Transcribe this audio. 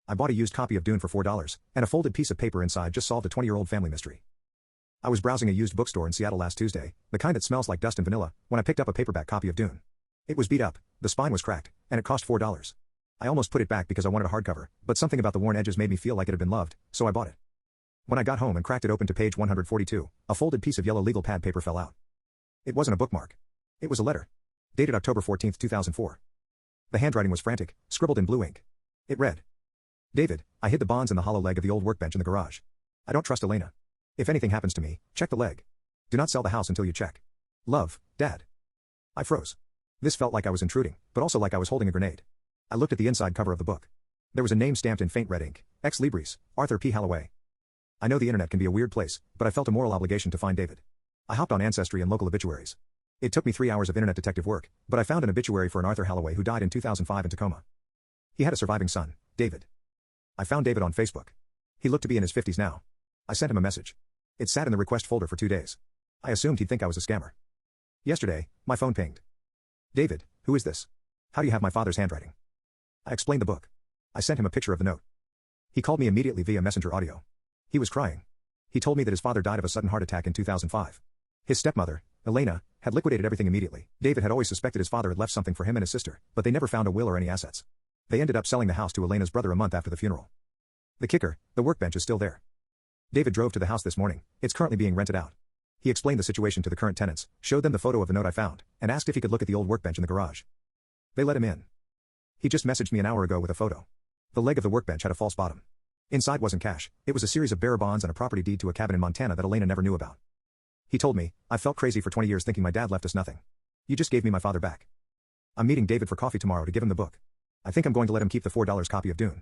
I bought a used copy of Dune for $4, and a folded piece of paper inside just solved a 20-year-old family mystery. I was browsing a used bookstore in Seattle last Tuesday, the kind that smells like dust and vanilla, when I picked up a paperback copy of Dune. It was beat up, the spine was cracked, and it cost $4. I almost put it back because I wanted a hardcover, but something about the worn edges made me feel like it had been loved, so I bought it. When I got home and cracked it open to page 142, a folded piece of yellow legal pad paper fell out. It wasn't a bookmark. It was a letter. Dated October 14, 2004. The handwriting was frantic, scribbled in blue ink. It read, "David, I hid the bonds in the hollow leg of the old workbench in the garage. I don't trust Elena. If anything happens to me, check the leg. Do not sell the house until you check. Love, Dad." I froze. This felt like I was intruding, but also like I was holding a grenade. I looked at the inside cover of the book. There was a name stamped in faint red ink, Ex Libris, Arthur P. Halloway. I know the internet can be a weird place, but I felt a moral obligation to find David. I hopped on Ancestry and local obituaries. It took me 3 hours of internet detective work, but I found an obituary for an Arthur Halloway who died in 2005 in Tacoma. He had a surviving son, David. I found David on Facebook. He looked to be in his 50s now. I sent him a message. It sat in the request folder for 2 days. I assumed he'd think I was a scammer. Yesterday, my phone pinged. "David, who is this? How do you have my father's handwriting?" I explained the book. I sent him a picture of the note. He called me immediately via messenger audio. He was crying. He told me that his father died of a sudden heart attack in 2005. His stepmother, Elena, had liquidated everything immediately. David had always suspected his father had left something for him and his sister, but they never found a will or any assets. They ended up selling the house to Elena's brother a month after the funeral. The kicker, the workbench is still there. David drove to the house this morning. It's currently being rented out. He explained the situation to the current tenants, showed them the photo of the note I found, and asked if he could look at the old workbench in the garage. They let him in. He just messaged me an hour ago with a photo. The leg of the workbench had a false bottom. Inside wasn't cash, it was a series of bearer bonds and a property deed to a cabin in Montana that Elena never knew about. He told me, "I've felt crazy for 20 years thinking my dad left us nothing. You just gave me my father back." I'm meeting David for coffee tomorrow to give him the book. I think I'm going to let him keep the $4 copy of Dune.